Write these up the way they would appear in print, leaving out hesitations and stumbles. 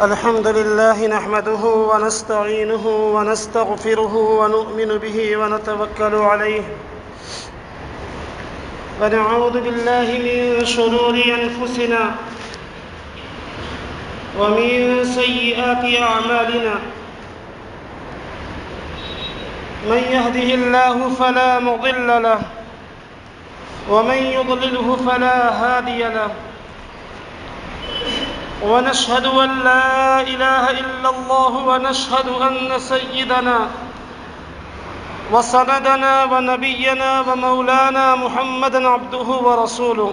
الحمد لله نحمده ونستعينه ونستغفره ونؤمن به ونتوكل عليه ونعوذ بالله من شرور أنفسنا ومن سيئات أعمالنا. من يهده الله فلا مضل له ومن يضلله فلا هادي له. ونشهد أن لا إله إلا الله ونشهد أن سيدنا وسندنا ونبينا ومولانا محمدا عبده ورسوله.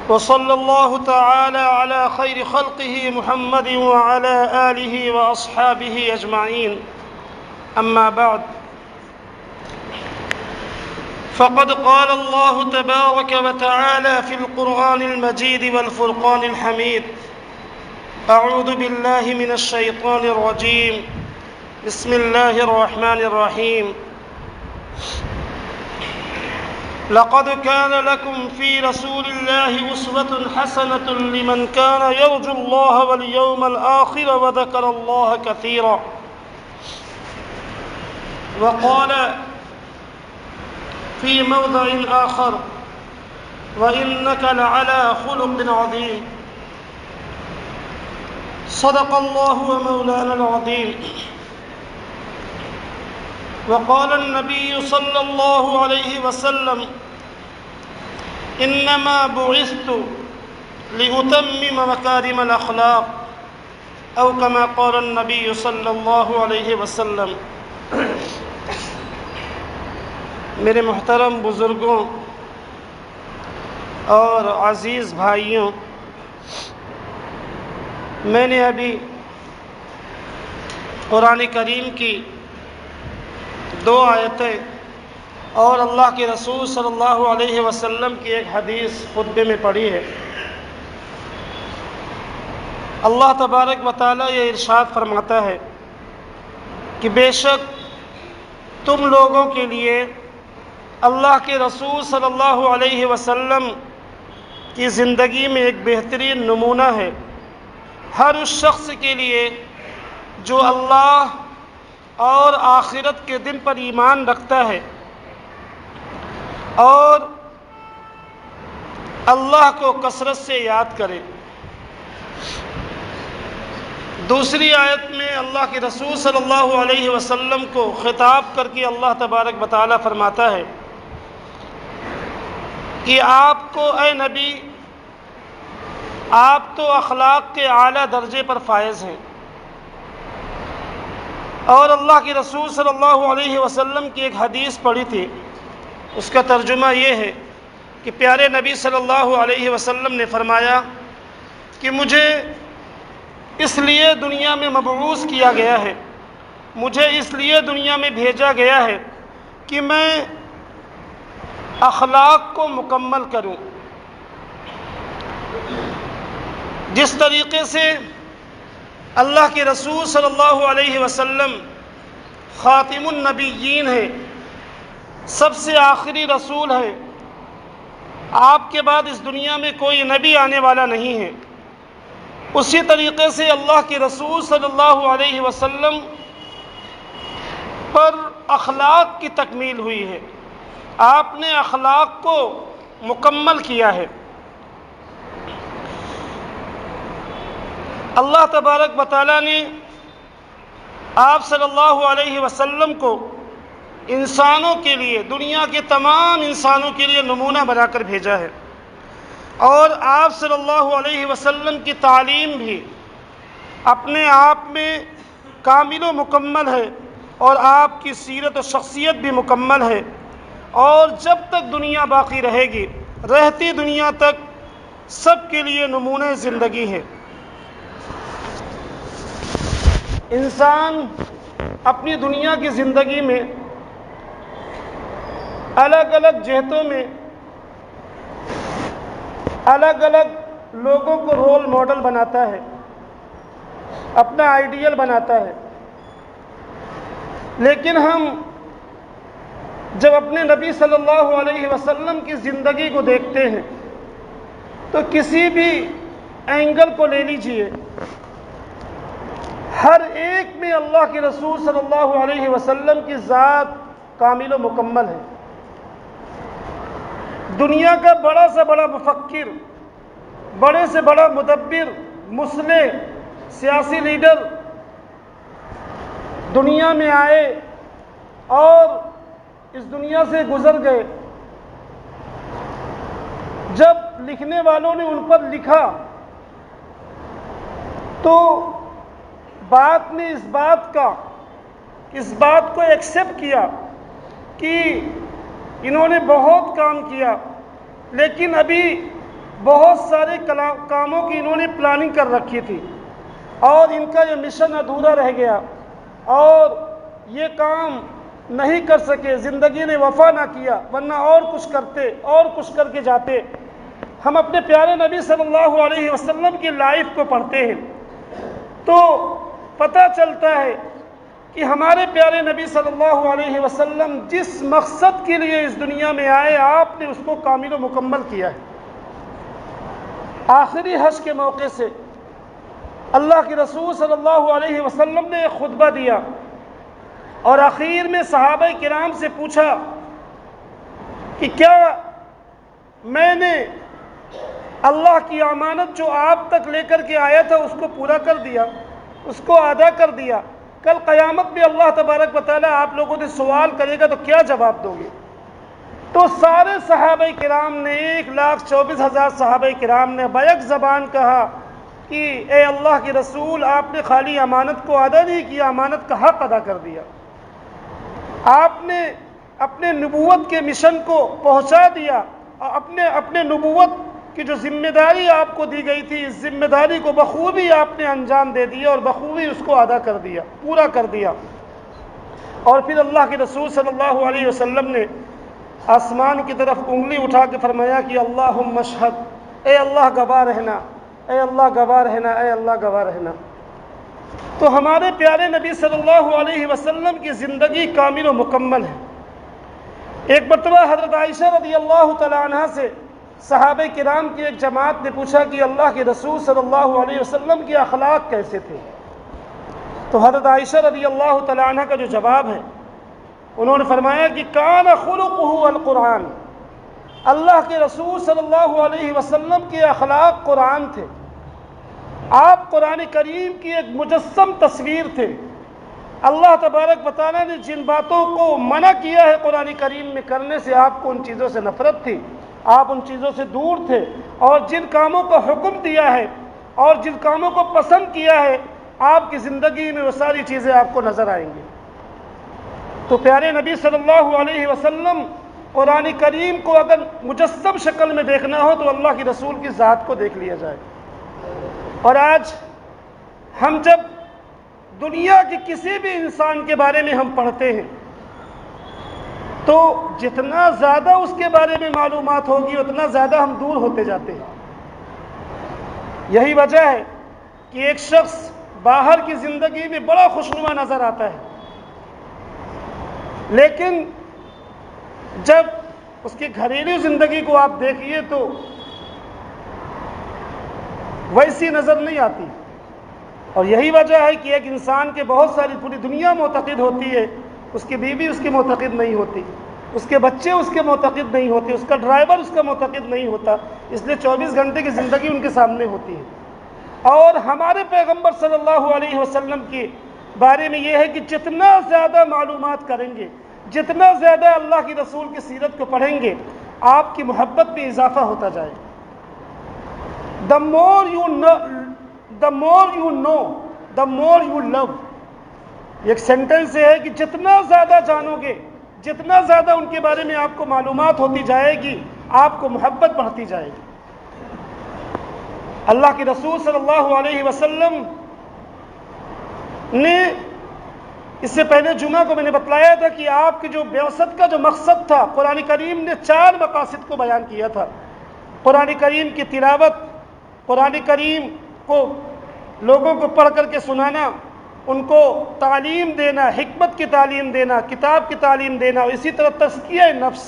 وصلى الله تعالى على خير خلقه محمد وعلى آله وأصحابه أجمعين. أما بعد، فقد قال الله تبارك وتعالى في القرآن المجيد والفرقان الحميد: أعوذ بالله من الشيطان الرجيم. بسم الله الرحمن الرحيم. لقد كان لكم في رسول الله أسوة حسنة لمن كان يرجو الله واليوم الآخر وذكر الله كثيرا. وقال في موضع آخر: وإنك لعلى خلق عظيم. صدق الله ومولانا العظيم. وقال النبي صلى الله عليه وسلم: إنما بعثت لأتمم مكارم الأخلاق، أو كما قال النبي صلى الله عليه وسلم. میرے محترم بزرگوں اور عزیز بھائیوں، میں نے ابھی قرآن کریم کی 2 آیتیں اور اللہ کے رسول صلی اللہ علیہ وسلم کی ایک حدیث خطبے میں پڑھی ہے۔ اللہ تبارک و تعالیٰ یہ ارشاد فرماتا ہے کہ بے شک تم لوگوں کے لیے اللہ کے رسول صلی اللہ علیہ وسلم کی زندگی میں ایک بہترین نمونہ ہے، ہر اس شخص کے لیے جو اللہ اور آخرت کے دن پر ایمان رکھتا ہے اور اللہ کو کثرت سے یاد کرے۔ دوسری آیت میں اللہ کے رسول صلی اللہ علیہ وسلم کو خطاب کر کے اللہ تبارک و تعالیٰ فرماتا ہے کہ آپ کو اے نبی، آپ تو اخلاق کے اعلیٰ درجے پر فائز ہیں۔ اور اللہ کے رسول صلی اللہ علیہ وسلم کی ایک حدیث پڑھی تھی، اس کا ترجمہ یہ ہے کہ پیارے نبی صلی اللہ علیہ وسلم نے فرمایا کہ مجھے اس لیے دنیا میں مبعوث کیا گیا ہے، مجھے اس لیے دنیا میں بھیجا گیا ہے کہ میں اخلاق کو مکمل کروں۔ جس طریقے سے اللہ کے رسول صلی اللہ علیہ وسلم خاتم النبیین ہے، سب سے آخری رسول ہے، آپ کے بعد اس دنیا میں کوئی نبی آنے والا نہیں ہے، اسی طریقے سے اللہ کے رسول صلی اللہ علیہ وسلم پر اخلاق کی تکمیل ہوئی ہے، آپ نے اخلاق کو مکمل کیا ہے۔ اللہ تبارک و تعالیٰ نے آپ صلی اللہ علیہ وسلم کو انسانوں کے لیے، دنیا کے تمام انسانوں کے لیے نمونہ بنا کر بھیجا ہے، اور آپ صلی اللہ علیہ وسلم کی تعلیم بھی اپنے آپ میں کامل و مکمل ہے، اور آپ کی سیرت و شخصیت بھی مکمل ہے، اور جب تک دنیا باقی رہے گی، رہتی دنیا تک سب کے لیے نمونہ زندگی ہے۔ انسان اپنی دنیا کی زندگی میں الگ الگ جہتوں میں الگ الگ لوگوں کو رول ماڈل بناتا ہے، اپنا آئیڈیل بناتا ہے، لیکن ہم جب اپنے نبی صلی اللہ علیہ وسلم کی زندگی کو دیکھتے ہیں تو کسی بھی اینگل کو لے لیجئے، ہر ایک میں اللہ کے رسول صلی اللہ علیہ وسلم کی ذات کامل و مکمل ہے۔ دنیا کا بڑا سے بڑا مفکر، بڑے سے بڑا مدبر، مصلح، سیاسی لیڈر دنیا میں آئے اور اس دنیا سے گزر گئے، جب لکھنے والوں نے ان پر لکھا تو بات نے اس بات کو ایکسیپٹ کیا کہ انہوں نے بہت کام کیا، لیکن ابھی بہت سارے کاموں کی انہوں نے پلاننگ کر رکھی تھی اور ان کا یہ مشن ادھورا رہ گیا اور یہ کام نہیں کر سکے، زندگی نے وفا نہ کیا، ورنہ اور کچھ کرتے اور کچھ کر کے جاتے۔ ہم اپنے پیارے نبی صلی اللہ علیہ وسلم کی لائف کو پڑھتے ہیں تو پتہ چلتا ہے کہ ہمارے پیارے نبی صلی اللہ علیہ وسلم جس مقصد کے لیے اس دنیا میں آئے، آپ نے اس کو کامل و مکمل کیا ہے۔ آخری حج کے موقع سے اللہ کے رسول صلی اللہ علیہ وسلم نے ایک خطبہ دیا اور آخر میں صحابہ کرام سے پوچھا کہ کیا میں نے اللہ کی امانت جو آپ تک لے کر کے آیا تھا اس کو پورا کر دیا، اس کو ادا کر دیا؟ کل قیامت میں اللہ تبارک و تعالیٰ آپ لوگوں سے سوال کرے گا تو کیا جواب دو گے؟ تو سارے صحابہ کرام نے 1,24,000 صحابہ کرام نے بیک زبان کہا کہ اے اللہ کے رسول، آپ نے خالی امانت کو ادا نہیں کیا، امانت کا حق ادا کر دیا۔ آپ نے اپنے نبوت کے مشن کو پہنچا دیا اور اپنے نبوت کی جو ذمہ داری آپ کو دی گئی تھی، اس ذمہ داری کو بخوبی آپ نے انجام دے دیا اور بخوبی اس کو ادا کر دیا، پورا کر دیا۔ اور پھر اللہ کے رسول صلی اللہ علیہ وسلم نے آسمان کی طرف انگلی اٹھا کے فرمایا کہ اللہم اشہد، اے اللہ گواہ رہنا، اے اللہ گواہ رہنا، اے اللہ گواہ رہنا۔ تو ہمارے پیارے نبی صلی اللہ علیہ وسلم کی زندگی کامل و مکمل ہے۔ ایک مرتبہ حضرت عائشہ رضی اللہ تعالیٰ عنہ سے صحابہ کرام کی ایک جماعت نے پوچھا کہ اللہ کے رسول صلی اللہ علیہ وسلم کے اخلاق کیسے تھے؟ تو حضرت عائشہ رضی اللہ تعالیٰ عنہ کا جو جواب ہے، انہوں نے فرمایا کہ کان خلقہ القرآن، اللہ کے رسول صلی اللہ علیہ وسلم کے اخلاق قرآن تھے۔ آپ قرآن کریم کی ایک مجسم تصویر تھے۔ اللہ تبارک و تعالیٰ نے جن باتوں کو منع کیا ہے قرآن کریم میں کرنے سے، آپ کو ان چیزوں سے نفرت تھی، آپ ان چیزوں سے دور تھے، اور جن کاموں کو حکم دیا ہے اور جن کاموں کو پسند کیا ہے، آپ کی زندگی میں وہ ساری چیزیں آپ کو نظر آئیں گی۔ تو پیارے نبی صلی اللہ علیہ وسلم قرآن کریم کو اگر مجسم شکل میں دیکھنا ہو تو اللہ کے رسول کی ذات کو دیکھ لیا جائے۔ اور آج ہم جب دنیا کے کسی بھی انسان کے بارے میں ہم پڑھتے ہیں تو جتنا زیادہ اس کے بارے میں معلومات ہوگی اتنا زیادہ ہم دور ہوتے جاتے ہیں۔ یہی وجہ ہے کہ ایک شخص باہر کی زندگی میں بڑا خوشنما نظر آتا ہے، لیکن جب اس کی گھریلو زندگی کو آپ دیکھیے تو ویسی نظر نہیں آتی۔ اور یہی وجہ ہے کہ ایک انسان کے بہت ساری پوری دنیا معتقد ہوتی ہے، اس کی بیوی اس کی معتقد نہیں ہوتی، اس کے بچے اس کے معتقد نہیں ہوتے، اس کا ڈرائیور اس کا معتقد نہیں ہوتا، اس لیے 24 گھنٹے کی زندگی ان کے سامنے ہوتی ہے۔ اور ہمارے پیغمبر صلی اللہ علیہ وسلم کے بارے میں یہ ہے کہ جتنا زیادہ معلومات کریں گے، جتنا زیادہ اللہ کی رسول کی سیرت کو پڑھیں گے، آپ کی محبت میں اضافہ ہوتا جائے گا۔ The more you know, the more you love۔ ایک سینٹنس یہ ہے کہ جتنا زیادہ جانو گے، جتنا زیادہ ان کے بارے میں آپ کو معلومات ہوتی جائے گی، آپ کو محبت بڑھتی جائے گی۔ اللہ کے رسول صلی اللہ علیہ وسلم نے اس سے پہلے جمعہ کو میں نے بتلایا تھا کہ آپ کی جو بعثت کا جو مقصد تھا، قرآن کریم نے 4 مقاصد کو بیان کیا تھا۔ قرآن کریم کی تلاوت، قرآن کریم کو لوگوں کو پڑھ کر کے سنانا، ان کو تعلیم دینا، حکمت کی تعلیم دینا، کتاب کی تعلیم دینا، اور اسی طرح تزکیہ نفس۔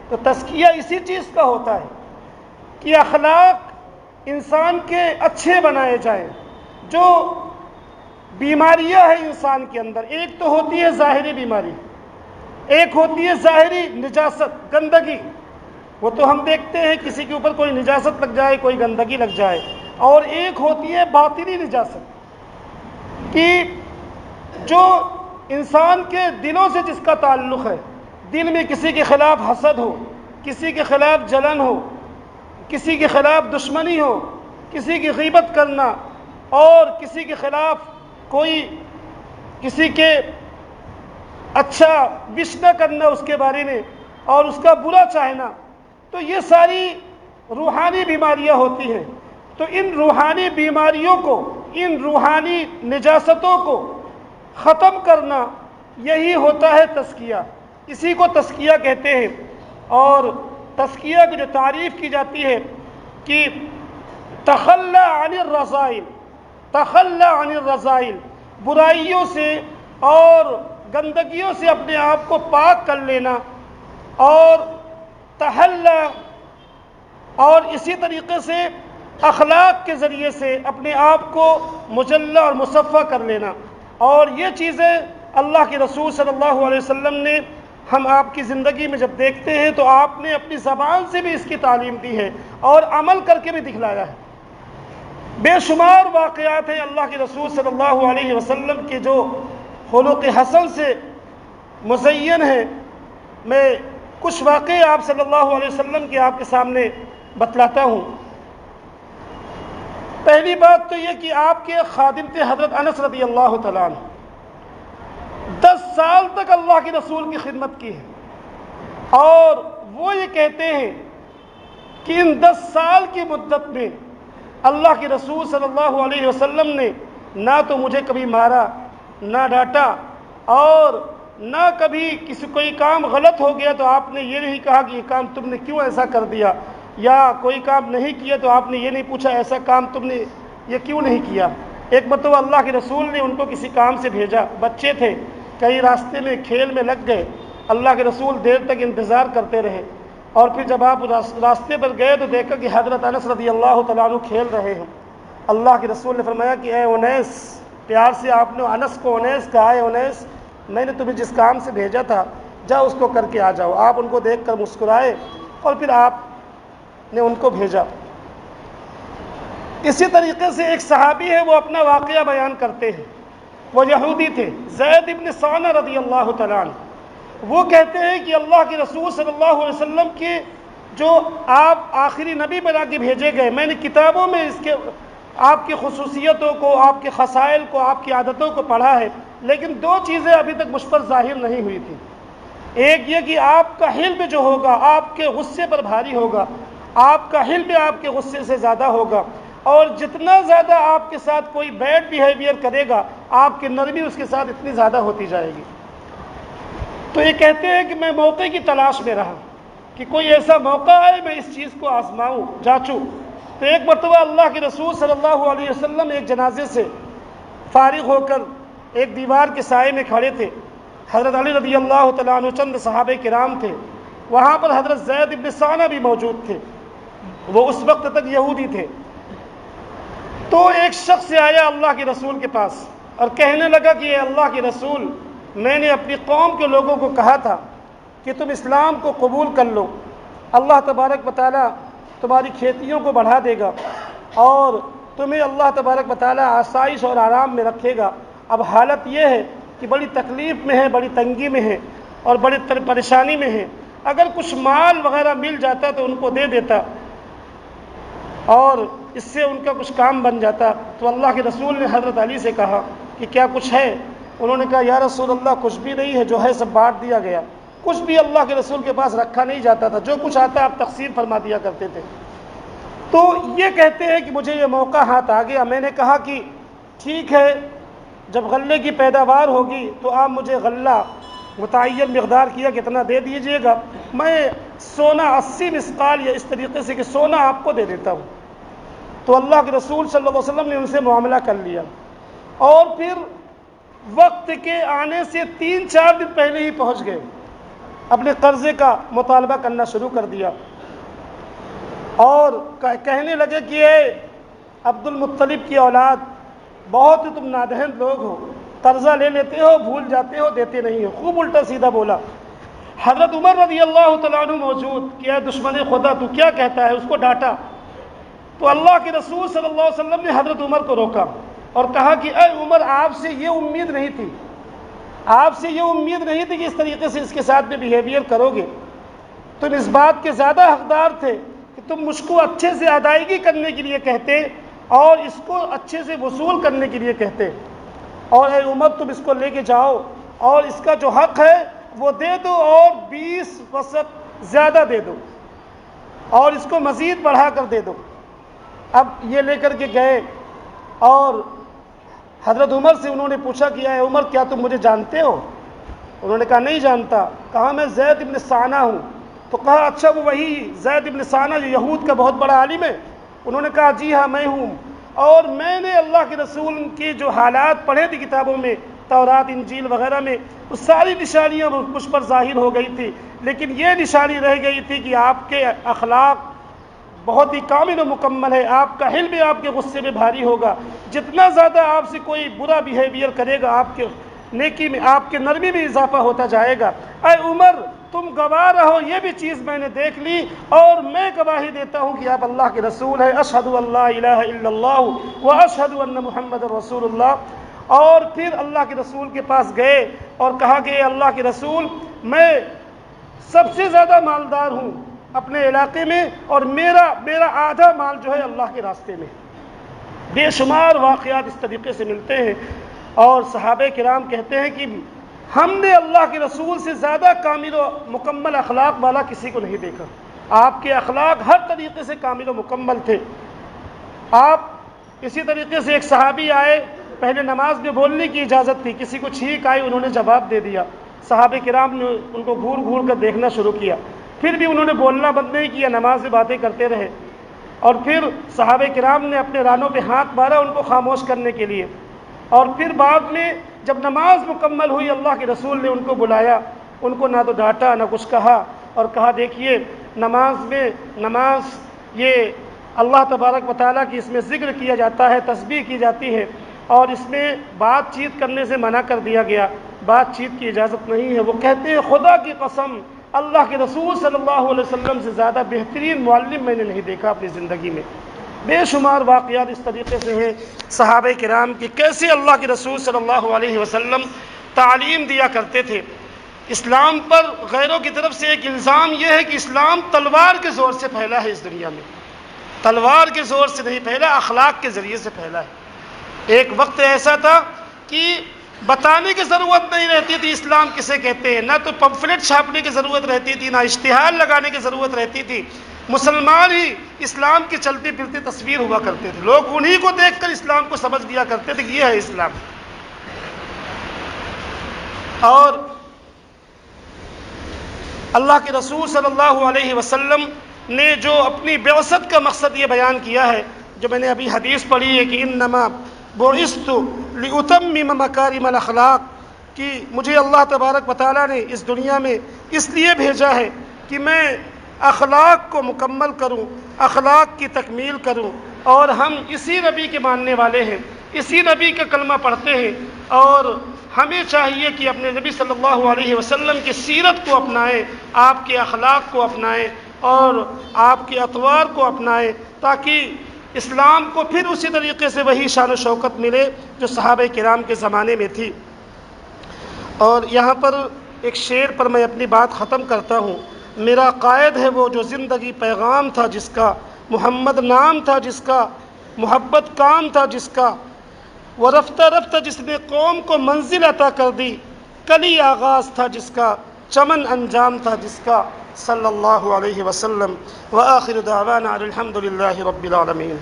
تو تزکیہ اسی چیز کا ہوتا ہے کہ اخلاق انسان کے اچھے بنائے جائیں. جو بیماریاں ہیں انسان کے اندر، ایک تو ہوتی ہے ظاہری بیماری، ایک ہوتی ہے ظاہری نجاست، گندگی. وہ تو ہم دیکھتے ہیں کسی کے اوپر کوئی نجاست لگ جائے، کوئی گندگی لگ جائے. اور ایک ہوتی ہے باطنی نجاست، کہ جو انسان کے دلوں سے جس کا تعلق ہے، دل میں کسی کے خلاف حسد ہو، کسی کے خلاف جلن ہو، کسی کے خلاف دشمنی ہو، کسی کی غیبت کرنا، اور کسی کے خلاف کوئی کسی کے اچھا وش نہ کرنا اس کے بارے میں، اور اس کا برا چاہنا. تو یہ ساری روحانی بیماریاں ہوتی ہیں. تو ان روحانی بیماریوں کو، ان روحانی نجاستوں کو ختم کرنا، یہی ہوتا ہے تزکیہ. اسی کو تزکیہ کہتے ہیں. اور تزکیہ کی جو تعریف کی جاتی ہے کہ تخلی عن الرذائل، تخلی عن الرذائل، برائیوں سے اور گندگیوں سے اپنے آپ کو پاک کر لینا، اور تحلی، اور اسی طریقے سے اخلاق کے ذریعے سے اپنے آپ کو مجلہ اور مصفہ کر لینا. اور یہ چیزیں اللہ کے رسول صلی اللہ علیہ وسلم نے ہم آپ کی زندگی میں جب دیکھتے ہیں تو آپ نے اپنی زبان سے بھی اس کی تعلیم دی ہے اور عمل کر کے بھی دکھلایا ہے. بے شمار واقعات ہیں اللہ کے رسول صلی اللہ علیہ وسلم کے جو خلق حسن سے مزین ہیں. میں کچھ واقعے آپ صلی اللہ علیہ وسلم کے آپ کے سامنے بتلاتا ہوں. پہلی بات تو یہ کہ آپ کے خادم تھے حضرت انس رضی اللہ تعالیٰ عنہ. 10 سال تک اللہ کے رسول کی خدمت کی ہے، اور وہ یہ کہتے ہیں کہ ان 10 سال کی مدت میں اللہ کے رسول صلی اللہ علیہ وسلم نے نہ تو مجھے کبھی مارا، نہ ڈانٹا، اور نہ کبھی کوئی کام غلط ہو گیا تو آپ نے یہ نہیں کہا کہ یہ کام تم نے کیوں ایسا کر دیا، یا کوئی کام نہیں کیا تو آپ نے یہ نہیں پوچھا ایسا کام تم نے یہ کیوں نہیں کیا. ایک مرتبہ اللہ کے رسول نے ان کو کسی کام سے بھیجا، بچے تھے، کئی راستے میں کھیل میں لگ گئے. اللہ کے رسول دیر تک انتظار کرتے رہے، اور پھر جب آپ راستے پر گئے تو دیکھا کہ حضرت انس رضی اللہ تعالیٰ عنہ کھیل رہے ہیں. اللہ کے رسول نے فرمایا کہ اے انیس، پیار سے آپ نے انس کو انیس کہا، اے انیس میں نے تمہیں جس کام سے بھیجا تھا جا اس کو کر کے آ جاؤ. آپ ان کو دیکھ کر مسکرائے اور پھر آپ نے ان کو بھیجا. اسی طریقے سے ایک صحابی ہے، وہ اپنا واقعہ بیان کرتے ہیں. وہ یہودی تھے، زید ابن ثانہ رضی اللہ تعالیٰ عنہ. وہ کہتے ہیں کہ اللہ کے رسول صلی اللہ علیہ وسلم کے جو آپ آخری نبی بنا کے بھیجے گئے، میں نے کتابوں میں اس کے آپ کی خصوصیتوں کو، آپ کے خصائل کو، آپ کی عادتوں کو پڑھا ہے، لیکن 2 چیزیں ابھی تک مجھ پر ظاہر نہیں ہوئی تھی. ایک یہ کہ آپ کا حلم جو ہوگا آپ کے غصے پر بھاری ہوگا، آپ کا حلم آپ کے غصے سے زیادہ ہوگا، اور جتنا زیادہ آپ کے ساتھ کوئی بیڈ بیہیویئر کرے گا آپ کی نرمی اس کے ساتھ اتنی زیادہ ہوتی جائے گی. تو یہ کہتے ہیں کہ میں موقع کی تلاش میں رہا کہ کوئی ایسا موقع آئے میں اس چیز کو آزماؤں، جانچوں. تو ایک مرتبہ اللہ کے رسول صلی اللہ علیہ وسلم ایک جنازے سے فارغ ہو کر ایک دیوار کے سائے میں کھڑے تھے. حضرت علی رضی اللہ تعالیٰ عنہ، چند صحابہ کرام تھے، وہاں پر حضرت زید ابن ثانہ بھی موجود تھے، وہ اس وقت تک یہودی تھے. تو ایک شخص آیا اللہ کے رسول کے پاس اور کہنے لگا کہ اے اللہ کے رسول، میں نے اپنی قوم کے لوگوں کو کہا تھا کہ تم اسلام کو قبول کر لو، اللہ تبارک و تعالیٰ تمہاری کھیتیوں کو بڑھا دے گا اور تمہیں اللہ تبارک و تعالیٰ آسائش اور آرام میں رکھے گا. اب حالت یہ ہے کہ بڑی تکلیف میں ہے، بڑی تنگی میں ہے اور بڑی پریشانی میں ہے. اگر کچھ مال وغیرہ مل جاتا تو ان کو دے دیتا اور اس سے ان کا کچھ کام بن جاتا. تو اللہ کے رسول نے حضرت علی سے کہا کہ کیا کچھ ہے؟ انہوں نے کہا یا رسول اللہ کچھ بھی نہیں ہے، جو ہے سب بانٹ دیا گیا. کچھ بھی اللہ کے رسول کے پاس رکھا نہیں جاتا تھا، جو کچھ آتا آپ تقسیم فرما دیا کرتے تھے. تو یہ کہتے ہیں کہ مجھے یہ موقع ہاتھ آ گیا. میں نے کہا کہ ٹھیک ہے، جب غلے کی پیداوار ہوگی تو آپ مجھے غلہ متعین مقدار کیا کتنا دے دیجئے گا، میں سونا 80 مثقال یا اس طریقے سے کہ سونا آپ کو دے دیتا ہوں. تو اللہ کے رسول صلی اللہ علیہ وسلم نے ان سے معاملہ کر لیا، اور پھر وقت کے آنے سے 3-4 دن پہلے ہی پہنچ گئے، اپنے قرضے کا مطالبہ کرنا شروع کر دیا. اور کہنے لگے کہ اے عبد المطلب کی اولاد، بہت ہی تم نادہن لوگ ہو، قرضہ لے لیتے ہو، بھول جاتے ہو، دیتے نہیں ہو۔ خوب الٹا سیدھا بولا۔ حضرت عمر رضی اللہ تعالیٰ عنہ موجود کہ اے دشمن خدا تو کیا کہتا ہے، اس کو ڈانٹا۔ تو اللہ کے رسول صلی اللہ علیہ وسلم نے حضرت عمر کو روکا اور کہا کہ اے عمر، آپ سے یہ امید نہیں تھی، آپ سے یہ امید نہیں تھی کہ اس طریقے سے اس کے ساتھ میں بیہیویئر کرو گے۔ تم اس بات کے زیادہ حقدار تھے کہ تم مجھ کو اچھے سے ادائیگی کرنے کے لیے کہتے اور اس کو اچھے سے وصول کرنے کے لیے کہتے، اور اے عمر تم اس کو لے کے جاؤ اور اس کا جو حق ہے وہ دے دو اور 20 وسق زیادہ دے دو اور اس کو مزید بڑھا کر دے دو۔ اب یہ لے کر کے گئے اور حضرت عمر سے انہوں نے پوچھا کہ اے عمر کیا تم مجھے جانتے ہو؟ انہوں نے کہا نہیں جانتا۔ کہا میں زید ابن ثانہ ہوں۔ تو کہا اچھا وہ وہی زید ابن ثانہ جو یہود کا بہت بڑا عالم ہے؟ انہوں نے کہا جی ہاں میں ہوں، اور میں نے اللہ کے رسول کی جو حالات پڑھے تھے کتابوں میں، تورات انجیل وغیرہ میں، وہ ساری نشانیاں مجھ پر ظاہر ہو گئی تھی، لیکن یہ نشانی رہ گئی تھی کہ آپ کے اخلاق بہت ہی کامل و مکمل ہے، آپ کا حلم آپ کے غصے میں بھاری ہوگا، جتنا زیادہ آپ سے کوئی برا بیہیویئر کرے گا آپ کے نیکی میں، آپ کے نرمی میں اضافہ ہوتا جائے گا۔ اے عمر تم گواہ رہو، یہ بھی چیز میں نے دیکھ لی اور میں گواہی دیتا ہوں کہ آپ اللہ کے رسول ہیں، اشہد ان لا الہ الا اللہ و اشہد ان محمد رسول اللہ۔ اور پھر اللہ کے رسول کے پاس گئے اور کہا کہ اے اللہ کے رسول، میں سب سے زیادہ مالدار ہوں اپنے علاقے میں اور میرا آدھا مال جو ہے اللہ کے راستے میں۔ بے شمار واقعات اس طریقے سے ملتے ہیں، اور صحابہ کرام کہتے ہیں کہ ہم نے اللہ کے رسول سے زیادہ کامل و مکمل اخلاق والا کسی کو نہیں دیکھا۔ آپ کے اخلاق ہر طریقے سے کامل و مکمل تھے۔ آپ اسی طریقے سے ایک صحابی آئے، پہلے نماز میں بولنے کی اجازت تھی، کسی کو چھینک آئی، انہوں نے جواب دے دیا، صحابہ کرام نے ان کو گھور گھور کر دیکھنا شروع کیا، پھر بھی انہوں نے بولنا بند نہیں کیا، نماز میں باتیں کرتے رہے، اور پھر صحابہ کرام نے اپنے رانوں پہ ہاتھ مارا ان کو خاموش کرنے کے لیے، اور پھر بعد میں جب نماز مکمل ہوئی اللہ کے رسول نے ان کو بلایا، ان کو نہ تو ڈانٹا نہ کچھ کہا، اور کہا دیکھیے نماز یہ اللہ تبارک و تعالیٰ کی اس میں ذکر کیا جاتا ہے، تسبیح کی جاتی ہے، اور اس میں بات چیت کرنے سے منع کر دیا گیا، بات چیت کی اجازت نہیں ہے۔ وہ کہتے ہیں خدا کی قسم اللہ کے رسول صلی اللہ علیہ وسلم سے زیادہ بہترین معلم میں نے نہیں دیکھا اپنی زندگی میں۔ بے شمار واقعات اس طریقے سے ہیں صحابہ کرام کی، کیسے اللہ کے رسول صلی اللہ علیہ وسلم تعلیم دیا کرتے تھے۔ اسلام پر غیروں کی طرف سے ایک الزام یہ ہے کہ اسلام تلوار کے زور سے پھیلا ہے اس دنیا میں، تلوار کے زور سے نہیں پھیلا، اخلاق کے ذریعے سے پھیلا ہے۔ ایک وقت ایسا تھا کہ بتانے کی ضرورت نہیں رہتی تھی اسلام کسے کہتے ہیں، نہ تو پمفلٹ چھاپنے کی ضرورت رہتی تھی، نہ اشتہار لگانے کی ضرورت رہتی تھی، مسلمان ہی اسلام کی چلتی پھرتی تصویر ہوا کرتے تھے، لوگ انہی کو دیکھ کر اسلام کو سمجھ لیا کرتے تھے کہ یہ ہے اسلام۔ اور اللہ کے رسول صلی اللہ علیہ وسلم نے جو اپنی بعثت کا مقصد یہ بیان کیا ہے، جو میں نے ابھی حدیث پڑھی ہے کہ انما بعثت لاتمم مکارم الاخلاق، کہ مجھے اللہ تبارک و تعالیٰ نے اس دنیا میں اس لیے بھیجا ہے کہ میں اخلاق کو مکمل کروں، اخلاق کی تکمیل کروں، اور ہم اسی نبی کے ماننے والے ہیں، اسی نبی کا کلمہ پڑھتے ہیں، اور ہمیں چاہیے کہ اپنے نبی صلی اللہ علیہ وسلم کی سیرت کو اپنائیں، آپ کے اخلاق کو اپنائیں اور آپ کے اطوار کو اپنائیں، تاکہ اسلام کو پھر اسی طریقے سے وہی شان و شوکت ملے جو صحابہ کرام کے زمانے میں تھی۔ اور یہاں پر ایک شعر پر میں اپنی بات ختم کرتا ہوں۔ میرا قائد ہے وہ جو زندگی پیغام تھا جس کا، محمد نام تھا جس کا، محبت کام تھا جس کا، وہ رفتہ رفتہ جس نے قوم کو منزل عطا کر دی، کلی آغاز تھا جس کا، چمن انجام تھا جس کا، صلی اللہ علیہ وسلم۔ وآخر دعوانا الحمد للہ رب العالمین۔